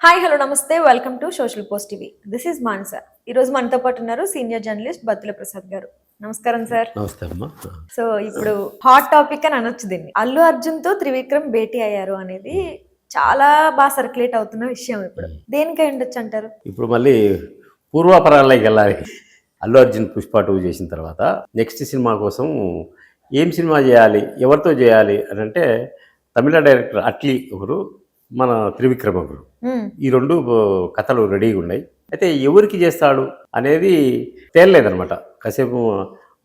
Hi hello నమస్తే welcome to social post TV. This is Mansa. ఈ రోజు మనతో పాటు ఉన్నారు సీనియర్ జర్నలిస్ట్ బత్తుల ప్రసాద్ గారు. నమస్కారం సార్. నమస్తే అమ్మా. సో ఇప్పుడు హాట్ టాపిక్ అని అనొచ్చు దీన్ని. అల్లు అర్జున్ తో త్రివిక్రమ్ భేటీ అయ్యారు అనేది చాలా బాగా సర్క్యులేట్ అవుతున్న విషయం. ఇప్పుడు దేనికై ఉండొచ్చు అంటారు? ఇప్పుడు మళ్ళీ పూర్వాపరాల్లోకి వెళ్ళాలి. అల్లు అర్జున్ పుష్ప 2 చేసిన తర్వాత నెక్స్ట్ సినిమా కోసం ఏం సినిమా చేయాలి, ఎవరితో చేయాలి అని అంటే తమిళ డైరెక్టర్ అట్లీ ఒకరు, మన త్రివిక్రమ్ ఒకరు, ఈ రెండు కథలు రెడీగా ఉన్నాయి. అయితే ఎవరికి చేస్తాడు అనేది తేలలేదనమాట. కాసేపు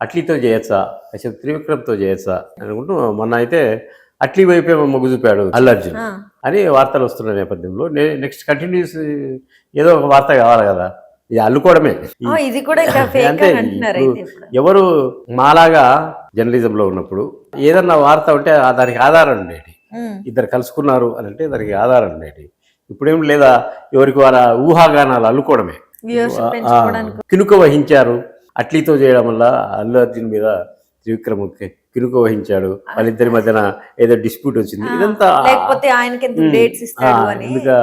అట్లీతో చేయొచ్చా, కాసేపు త్రివిక్రమ్తో చేయొచ్చా అనుకుంటూ మొన్న అయితే అట్లీ వైపే మొగ్గు చూపాడు అల్లు అర్జున్ అని వార్తలు వస్తున్న నేపథ్యంలో నెక్స్ట్ కంటిన్యూస్ ఏదో ఒక వార్త కావాలి కదా, ఇది అల్లుకోవడమే. అంటే ఎవరు మాలాగా జర్నలిజంలో ఉన్నప్పుడు ఏదన్నా వార్త ఉంటే దానికి ఆధారం ఉండేది. ఇద్దరు కలుసుకున్నారు అని అంటే దానికి ఆధారం ఉండేది. ఇప్పుడేం లేదా, ఎవరికి వాళ్ళ ఊహాగానాలు అల్లుకోవడమే. కినుక వహించారు అట్లీతో చేయడం వల్ల అల్లు అర్జున్ మీద త్రివిక్రమ్ కినుక వహించాడు, వాళ్ళిద్దరి మధ్యన ఏదో డిస్ప్యూట్ వచ్చింది. ఇదంతా ఇంకా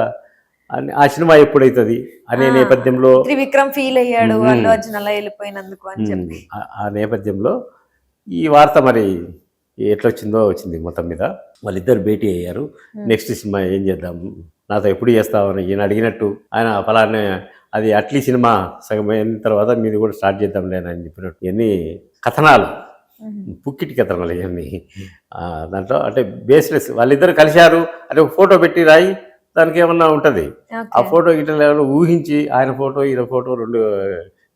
ఆ సినిమా ఎప్పుడైతుంది అనే నేపథ్యంలో త్రివిక్రమ్ ఫీల్ అయ్యాడు అల్లు అర్జున్ అలా వెళ్ళిపోయినందుకు అని చెప్పి ఆ నేపథ్యంలో ఈ వార్త మరి ఎట్లొచ్చిందో వచ్చింది. మొత్తం మీద వాళ్ళిద్దరు భేటీ అయ్యారు. నెక్స్ట్ సినిమా ఏం చేద్దాం, నాతో ఎప్పుడు చేస్తామని ఈయన అడిగినట్టు ఆయన ఫలానే అది అట్లీ సినిమా సగం అయిన తర్వాత మీరు కూడా స్టార్ట్ చేద్దాంలే అని చెప్పినట్టు ఇవన్నీ కథనాలు, పుక్కిటి కథనాలు ఇవన్నీ. దాంట్లో అంటే బేస్లెస్. వాళ్ళిద్దరు కలిశారు అంటే ఒక ఫోటో పెట్టి రాయి, దానికి ఏమన్నా ఉంటుంది. ఆ ఫోటో గిట్ల ఊహించి ఆయన ఫోటో ఈయన ఫోటో రెండు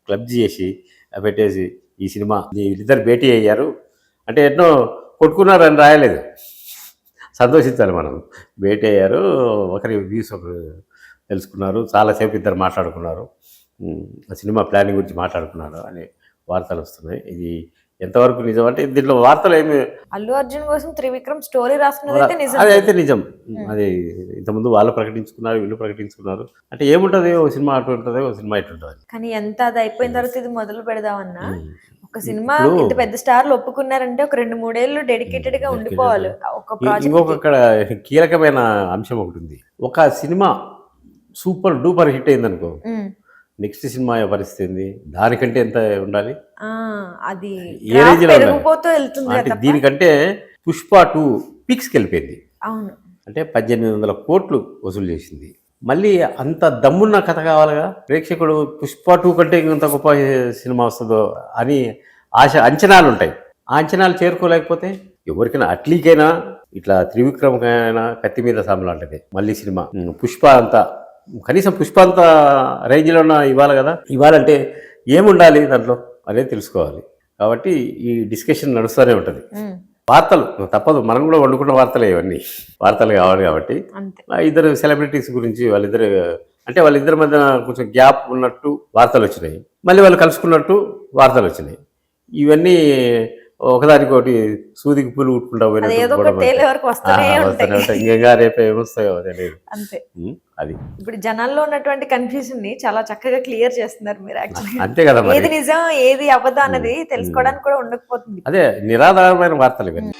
క్లబ్ చేసి పెట్టేసి ఈ సినిమా వీళ్ళిద్దరు భేటీ అయ్యారు అంటే ఎన్నో కొట్టుకున్నారని రాయలేదు. సంతోషించాలి మనం. భేటీ అయ్యారు, ఒకరి వ్యూస్ ఒకరు తెలుసుకున్నారు, చాలాసేపు ఇద్దరు మాట్లాడుకున్నారు, ఆ సినిమా ప్లానింగ్ గురించి మాట్లాడుకున్నారు అని వార్తలు వస్తున్నాయి. ఇది ఎంతవరకు నిజం అంటే దీంట్లో వార్తలు ఏమి, అల్లు అర్జున్ కోసం త్రివిక్రమ్ స్టోరీ రాస్తున్నది అది అయితే నిజం. అది ఇంతకుముందు వాళ్ళు ప్రకటించుకున్నారు, వీళ్ళు ప్రకటించుకున్నారు. అంటే ఏముంటుంది, ఒక సినిమా అటు ఉంటుంది, ఒక సినిమా ఇటు ఉంటుంది. కానీ ఎంత అది అయిపోయిన తర్వాత ఇది మొదలు పెడదామన్నా ఒక సినిమా ఇంత పెద్ద స్టార్లు ఒప్పుకున్నారంటే ఒక 2-3 ఏళ్ళు డెడికేటెడ్ గా ఉండిపోవాలి. ఇంకొక అక్కడ కీలకమైన అంశం ఒకటి ఉంది. ఒక సినిమా సూపర్ డూపర్ హిట్ అయిందనుకో, నెక్స్ట్ సినిమా పరిస్థితి ఏంది, దానికంటే ఎంత ఉండాలి, అది ఏ రేంజ్ లో అంటే దీనికంటే పుష్ప 2 పీక్స్కి వెళ్ళిపోయింది. అవును, అంటే 1800 కోట్లు వసూలు చేసింది. మళ్ళీ అంత దమ్మున్న కథ కావాలిగా, ప్రేక్షకుడు పుష్ప 2 కంటే ఇంత గొప్ప సినిమా వస్తుందో అని అంచనాలు ఉంటాయి. ఆ అంచనాలు చేరుకోలేకపోతే ఎవరికైనా అట్లీకైనా ఇట్లా త్రివిక్రమ్కైనా కత్తి మీద సాములాంటిది మళ్ళీ సినిమా. పుష్ప అంతా కనీసం పుష్ప అంత రేంజ్లో ఇవ్వాలి కదా. ఇవ్వాలంటే ఏముండాలి దాంట్లో అనేది తెలుసుకోవాలి. కాబట్టి ఈ డిస్కషన్ నడుస్తూనే ఉంటుంది. వార్తలు తప్పదు, మనం కూడా వండుకున్న వార్తలే ఇవన్నీ, వార్తలు కావాలి. కాబట్టి ఇద్దరు సెలబ్రిటీస్ గురించి వాళ్ళిద్దరి మధ్య కొంచెం గ్యాప్ ఉన్నట్టు వార్తలు వచ్చినాయి, మళ్ళీ వాళ్ళు కలుసుకున్నట్టు వార్తలు వచ్చినాయి. ఇవన్నీ ఒకదానికోటి సూదికి పూలు ఉట్టుకుంటా ఇంకా రేపు ఏమొస్తాయో తెలియదు. అది ఇప్పుడు జనాల్లో ఉన్నటువంటి కన్ఫ్యూజన్ ని చాలా చక్కగా క్లియర్ చేస్తున్నారు మీరు. అంతే కదా, ఏది నిజం ఏది అబద్ధం అన్నది తెలుసుకోవడానికి కూడా ఉండకపోతుంది. అదే నిరాధారమైన వార్తలు ఇవన్నీ.